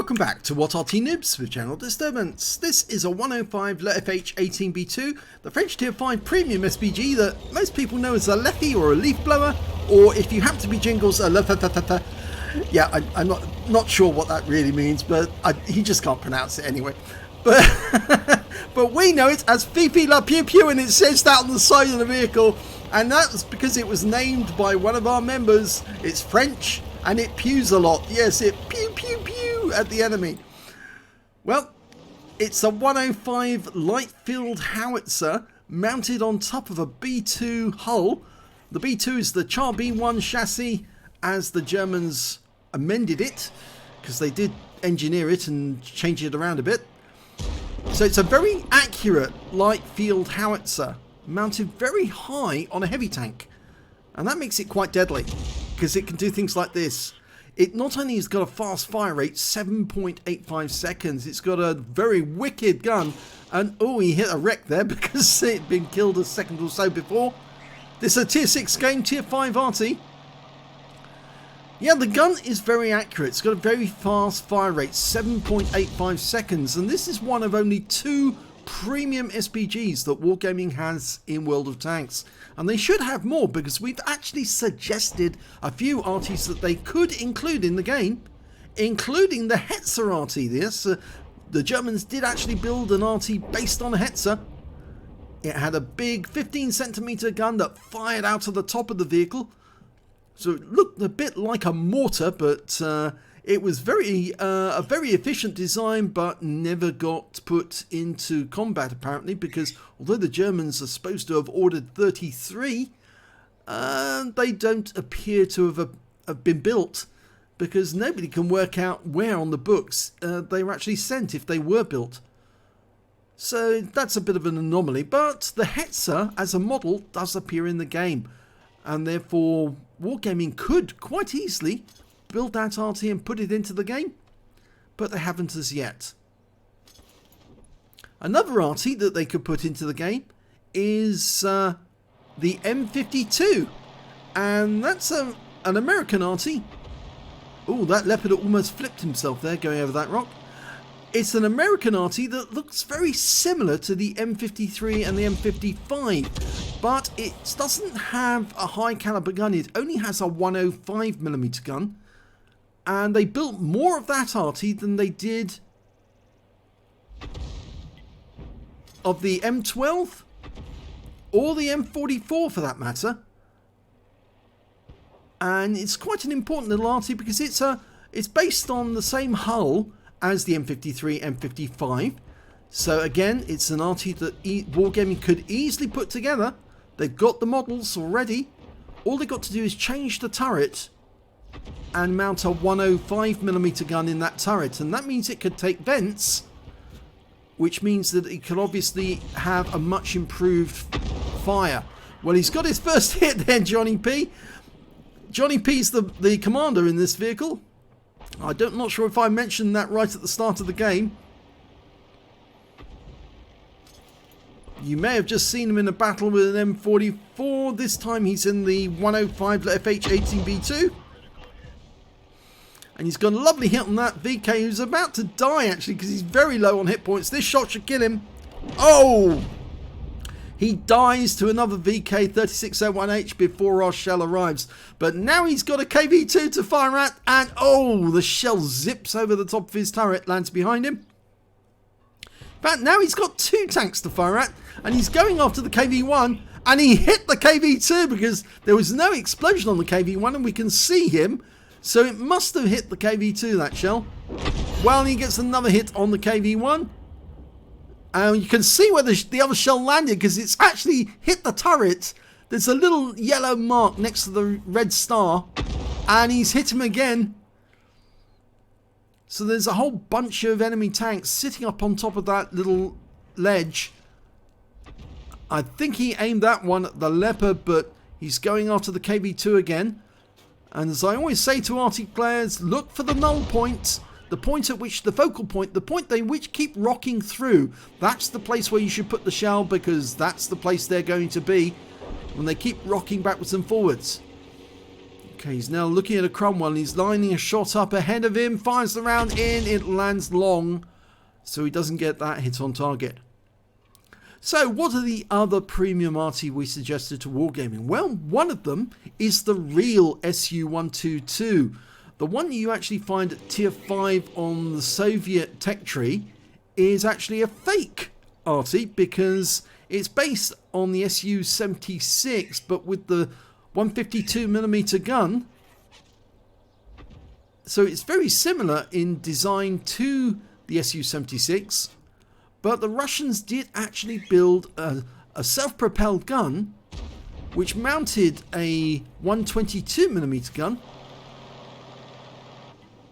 Welcome back to What Arty Noobs with General Disturbance. This is a 105 leFH18B2, the French Tier 5 premium SPG that most people know as a leFhy or a leaf blower, or if you happen to be jingles, a leFH18B2. Yeah, I'm not sure what that really means, but he just can't pronounce it anyway. But we know it as Fifi La Pew Pew, and it says that on the side of the vehicle, and that's because it was named by one of our members. It's French, and it pews a lot. Yes, it pew pew pew at the enemy. Well, it's a 105 light field howitzer mounted on top of a B2 hull. The B2 is the Char B1 chassis, as the Germans amended it, because they did engineer it and change it around a bit. So it's a very accurate light field howitzer mounted very high on a heavy tank, and that makes it quite deadly because it can do things like this. It not only has got a fast fire rate, 7.85 seconds, it's got a very wicked gun, and oh, he hit a wreck there because it had been killed a second or so before. This is a tier 6 game, tier 5 Arty. Yeah, the gun is very accurate. It's got a very fast fire rate, 7.85 seconds, and this is one of only 2 premium SPGs that Wargaming has in World of Tanks. And they should have more, because we've actually suggested a few Artys that they could include in the game, including the Hetzer Arty. Yes, the Germans did actually build an Arty based on a Hetzer. It had a big 15cm gun that fired out of the top of the vehicle. So it looked a bit like a mortar, but it was a very efficient design, but never got put into combat apparently, because although the Germans are supposed to have ordered 33, they don't appear to have been built, because nobody can work out where on the books they were actually sent if they were built. So that's a bit of an anomaly, but the Hetzer as a model does appear in the game, and therefore Wargaming could quite easily build that Arty and put it into the game, but they haven't as yet. Another Arty that they could put into the game is the M52, and that's an American Arty. Oh, that leopard almost flipped himself there going over that rock. It's an American Arty that looks very similar to the M53 and the M55, but it doesn't have a high caliber gun. It only has a 105mm gun, and they built more of that Arty than they did of the M12 or the M44 for that matter. And it's quite an important little Arty because it's based on the same hull as the M53, M55. So again, it's an Arty that Wargaming could easily put together. They've got the models already. All they've got to do is change the turret and mount a 105mm gun in that turret, and that means it could take vents, which means that it could obviously have a much improved fire. Well, he's got his first hit there, JohnnieP. JohnnieP's the commander in this vehicle. I'm not sure if I mentioned that right at the start of the game. You may have just seen him in a battle with an M44. This time he's in the 105 leFH18B2. And he's got a lovely hit on that VK, who's about to die actually because he's very low on hit points. This shot should kill him. Oh! He dies to another VK 3601H before our shell arrives. But now he's got a KV2 to fire at, and oh, the shell zips over the top of his turret, lands behind him. In fact, now he's got 2 tanks to fire at, and he's going after the KV1, and he hit the KV2 because there was no explosion on the KV1, and we can see him. So it must have hit the KV2, that shell. Well, he gets another hit on the KV1. You can see where the other shell landed because it's actually hit the turret. There's a little yellow mark next to the red star, and he's hit him again. So there's a whole bunch of enemy tanks sitting up on top of that little ledge. I think he aimed that one at the leopard, but he's going after the KV2 again. And as I always say to Arty players, look for the null point. The point at which the focal point, the point they which keep rocking through, that's the place where you should put the shell, because that's the place they're going to be when they keep rocking backwards and forwards. Okay, he's now looking at a Cromwell and he's lining a shot up ahead of him. Fires the round in. It lands long, so he doesn't get that hit on target. So what are the other premium Arty we suggested to Wargaming? Well, one of them is the real SU-122. The one you actually find at tier 5 on the Soviet tech tree is actually a fake Arty because it's based on the SU-76 but with the 152mm gun. So it's very similar in design to the SU-76. But the Russians did actually build a self-propelled gun which mounted a 122mm gun.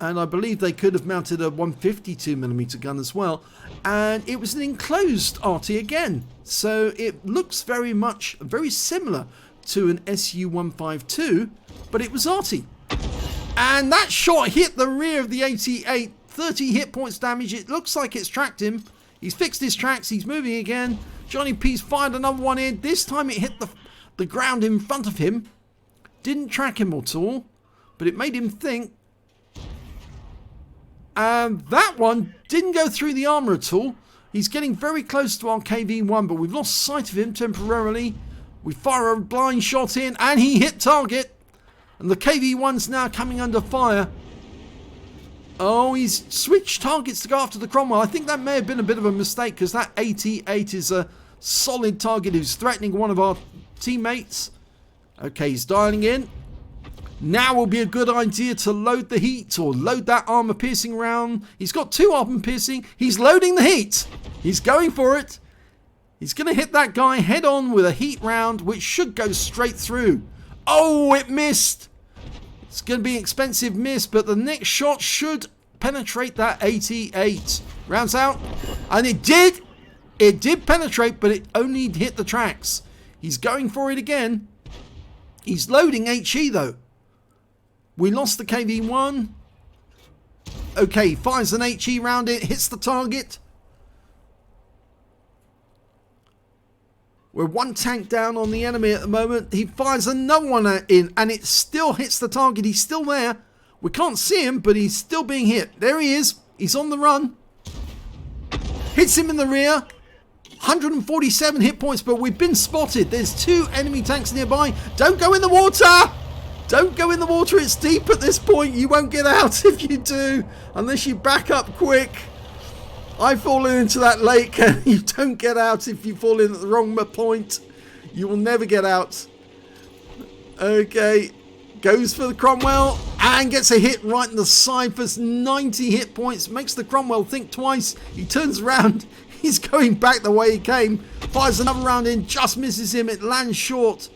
And I believe they could have mounted a 152mm gun as well. And it was an enclosed Arty again. So it looks very similar to an SU-152, but it was Arty. And that shot hit the rear of the 88, 30 hit points damage. It looks like it's tracked him. He's fixed his tracks, he's moving again. JohnnieP's fired another one in. This time it hit the ground in front of him. Didn't track him at all, but it made him think. And that one didn't go through the armor at all. He's getting very close to our KV-1, but we've lost sight of him temporarily. We fire a blind shot in, and he hit target. And the KV-1's now coming under fire. Oh, he's switched targets to go after the Cromwell. I think that may have been a bit of a mistake because that 88 is a solid target who's threatening one of our teammates. Okay, he's dialing in. Now will be a good idea to load the heat or load that armor piercing round. He's got 2 armor piercing. He's loading the heat. He's going for it. He's going to hit that guy head on with a heat round which should go straight through. Oh, it missed. It's going to be an expensive miss, but the next shot should penetrate that 88. Rounds out. And it did. It did penetrate, but it only hit the tracks. He's going for it again. He's loading HE though. We lost the KV-1. Okay, fires an HE round. It hits the target. We're 1 tank down on the enemy at the moment. He fires another one in and it still hits the target. He's still there. We can't see him, but he's still being hit. There he is. He's on the run. Hits him in the rear. 147 hit points, but we've been spotted. There's 2 enemy tanks nearby. Don't go in the water. Don't go in the water. It's deep at this point. You won't get out if you do, unless you back up quick. I've fallen into that lake and you don't get out if you fall in at the wrong point. You will never get out. Okay, goes for the Cromwell and gets a hit right in the side for 90 hit points. Makes the Cromwell think twice. He turns around. He's going back the way he came. Fires another round in, just misses him. It lands short.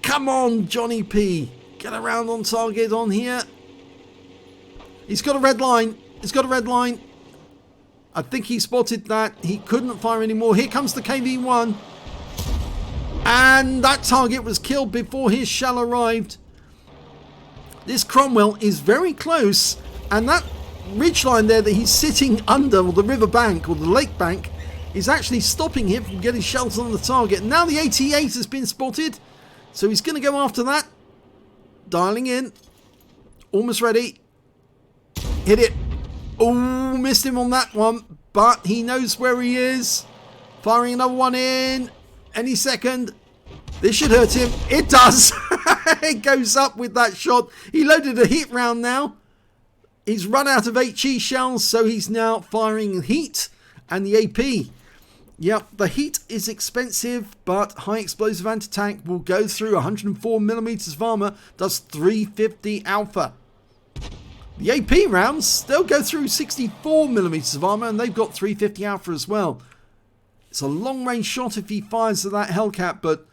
Come on, JohnnieP. Get around on target on here. He's got a red line. He's got a red line. I think he spotted that. He couldn't fire anymore. Here comes the KV-1. And that target was killed before his shell arrived. This Cromwell is very close. And that ridgeline there that he's sitting under, or the river bank, or the lake bank, is actually stopping him from getting shells on the target. Now the 88 has been spotted. So he's going to go after that. Dialing in. Almost ready. Hit it. Oh, missed him on that one, but he knows where he is. Firing another one in any second. This should hurt him. It does. It goes up with that shot. He loaded a heat round now. He's run out of HE shells, so he's now firing heat and the AP. Yep, the heat is expensive, but high explosive anti-tank will go through 104mm of armor, does 350 alpha. The AP rounds still go through 64mm of armor, and they've got 350 alpha as well. It's a long range shot if he fires at that Hellcat, but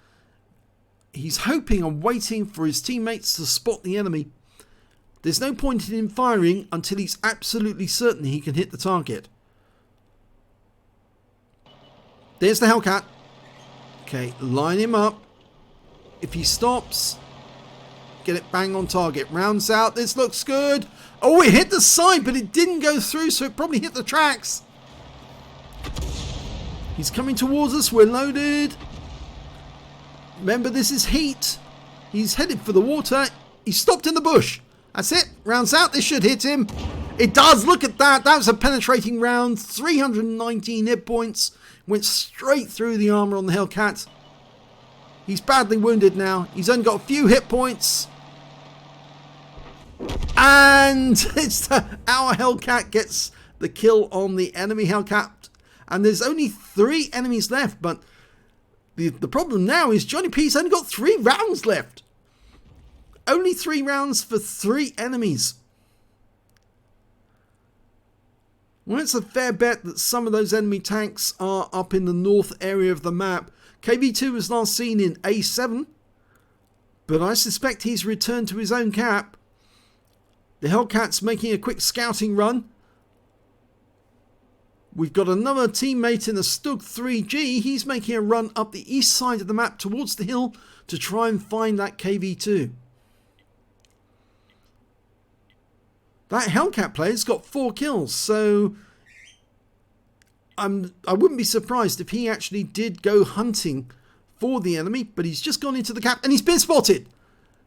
he's hoping and waiting for his teammates to spot the enemy. There's no point in him firing until he's absolutely certain he can hit the target. There's the Hellcat. Okay, line him up. If he stops, get it bang on target. Rounds out. This looks good. Oh, it hit the side, but it didn't go through, so it probably hit the tracks. He's coming towards us. We're loaded. Remember, this is heat. He's headed for the water. He stopped in the bush. That's it. Rounds out. This should hit him. It does. Look at that. That was a penetrating round. 319 hit points. Went straight through the armor on the Hellcat. He's badly wounded now. He's only got a few hit points. And it's our Hellcat gets the kill on the enemy Hellcat. And there's only 3 enemies left. But the problem now is JohnnieP's only got 3 rounds left. Only 3 rounds for 3 enemies. Well, it's a fair bet that some of those enemy tanks are up in the north area of the map. KV2 was last seen in A7, but I suspect he's returned to his own cap. The Hellcat's making a quick scouting run. We've got another teammate in the Stug 3G. He's making a run up the east side of the map towards the hill to try and find that KV2. That Hellcat player's got 4 kills, so I wouldn't be surprised if he actually did go hunting for the enemy, but he's just gone into the cap and he's been spotted.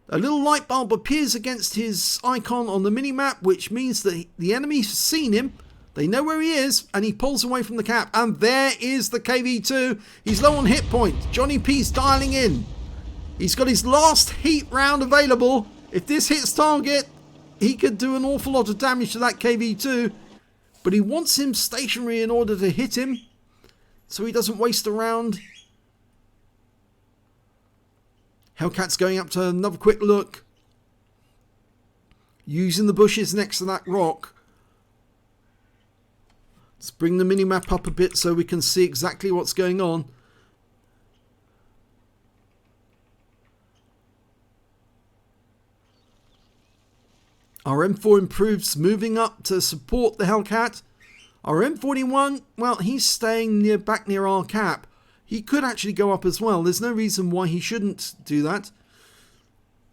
A little light bulb appears against his icon on the minimap, which means that the enemy's seen him. They know where he is, and he pulls away from the cap, and there is the KV2. He's low on hit points. JohnnieP's dialing in. He's got his last heat round available. If this hits target, he could do an awful lot of damage to that KV2, but he wants him stationary in order to hit him, so he doesn't waste a round. Hellcat's going up to another quick look, using the bushes next to that rock. Let's bring the minimap up a bit so we can see exactly what's going on. Our M4 improves, moving up to support the Hellcat. Our M41, well, he's staying back near our cap. He could actually go up as well. There's no reason why he shouldn't do that.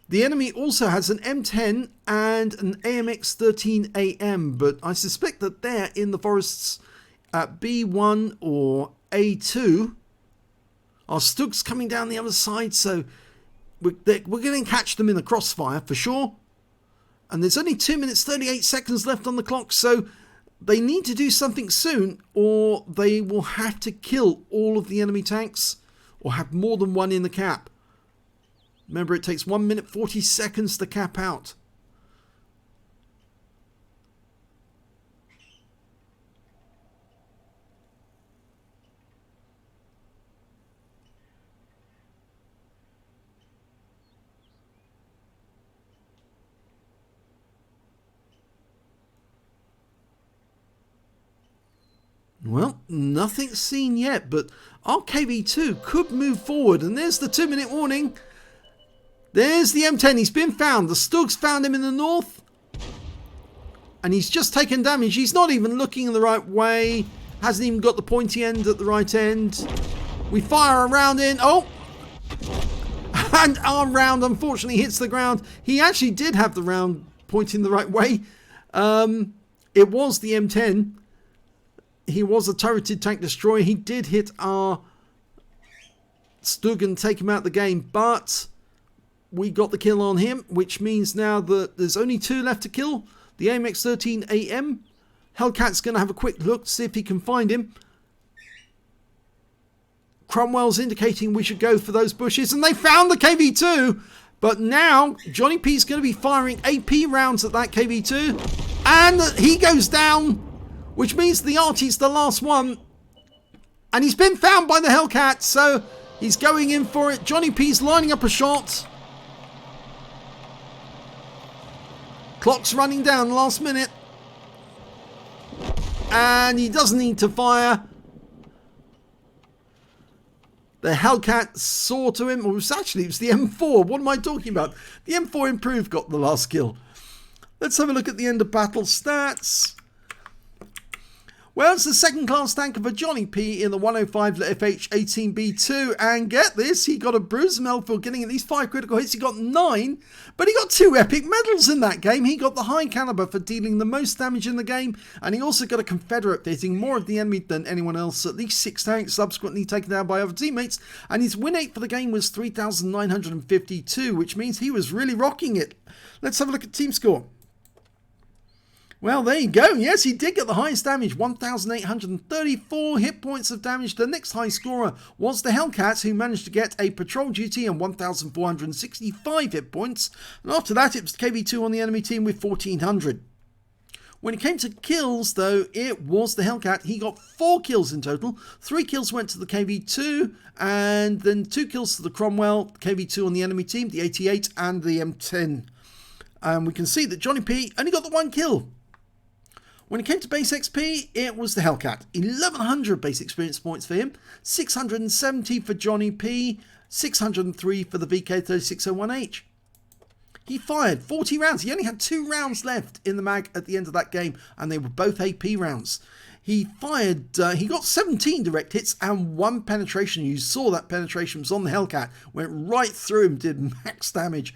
The enemy also has an M10 and an AMX-13AM, but I suspect that they're in the forests at B1 or A2. Our Stug's coming down the other side, so we're going to catch them in the crossfire for sure. And there's only 2 minutes 38 seconds left on the clock, so they need to do something soon, or they will have to kill all of the enemy tanks, or have more than one in the cap. Remember, it takes 1 minute 40 seconds to cap out. Well, nothing's seen yet, but our KV2 could move forward. And there's the 2 minute warning. There's the M10. He's been found. The Stug's found him in the north. And he's just taken damage. He's not even looking in the right way. Hasn't even got the pointy end at the right end. We fire a round in. Oh! And our round unfortunately hits the ground. He actually did have the round pointing the right way. It was the M10. He was a turreted tank destroyer. He did hit our Stug and take him out of the game, but we got the kill on him, which means now that there's only 2 left to kill. The AMX-13AM. Hellcat's going to have a quick look to see if he can find him. Cromwell's indicating we should go for those bushes, and they found the KV2. But now JohnnieP's going to be firing AP rounds at that KV2, and he goes down. Which means the Arty's the last one. And he's been found by the Hellcat, so he's going in for it. JohnnieP's lining up a shot. Clock's running down last minute. And he doesn't need to fire. The Hellcat saw to him. Or it was the M4. What am I talking about? The M4 improved got the last kill. Let's have a look at the end of battle stats. Well, it's the second class tanker for JohnnieP in the 105 leFH18B2, and get this, he got a bruise medal for getting at least 5 critical hits. He got 9, but he got 2 epic medals in that game. He got the High Caliber for dealing the most damage in the game, and he also got a Confederate for hitting more of the enemy than anyone else, at least 6 tanks, subsequently taken down by other teammates, and his win rate for the game was 3,952, which means he was really rocking it. Let's have a look at team score. Well, there you go. Yes, he did get the highest damage, 1,834 hit points of damage. The next high scorer was the Hellcat, who managed to get a patrol duty and 1,465 hit points. And after that, it was KV2 on the enemy team with 1,400. When it came to kills, though, it was the Hellcat. He got 4 kills in total. 3 kills went to the KV2, and then 2 kills to the Cromwell, KV2 on the enemy team, the 88 and the M10. And we can see that JohnnieP only got the 1 kill. When it came to base XP, it was the Hellcat. 1,100 base experience points for him, 670 for JohnnieP, 603 for the VK3601H. He fired 40 rounds. He only had 2 rounds left in the mag at the end of that game, and they were both AP rounds. He fired, he got 17 direct hits and 1 penetration. You saw that penetration was on the Hellcat. Went right through him, did max damage.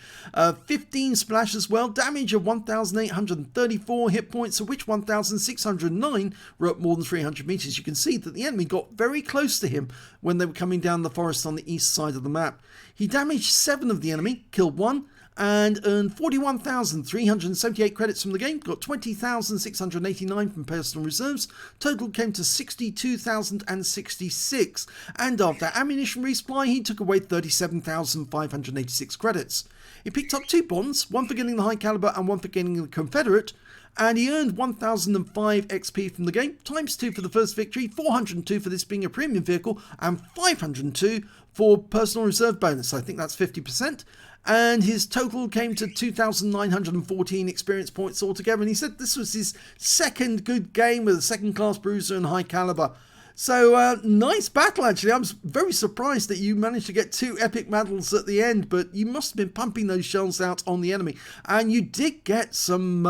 15 splash as well. Damage of 1,834 hit points, of which 1,609 were up more than 300 meters. You can see that the enemy got very close to him when they were coming down the forest on the east side of the map. He damaged 7 of the enemy, killed 1, and earned 41,378 credits from the game, got 20,689 from personal reserves, total came to 62,066, and after ammunition resupply he took away 37,586 credits. He picked up 2 bonds, one for getting the High Caliber and one for getting the Confederate, and he earned 1,005 XP from the game, times 2 for the first victory, 402 for this being a premium vehicle, and 502 for personal reserve bonus. I think that's 50%. And his total came to 2,914 experience points altogether. And he said this was his second good game with a second class bruiser and High Caliber. So nice battle, actually. I was very surprised that you managed to get 2 epic medals at the end, but you must have been pumping those shells out on the enemy. And you did get some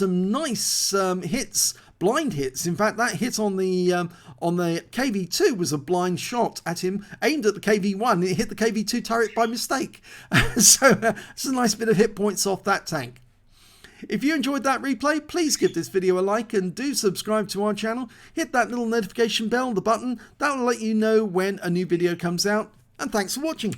nice hits, blind hits. In fact, that hit on the KV2 was a blind shot at him, aimed at the KV1. It hit the KV2 turret by mistake. So it's a nice bit of hit points off that tank. If you enjoyed that replay, please give this video a like and do subscribe to our channel. Hit that little notification bell, the button. That will let you know when a new video comes out. And thanks for watching.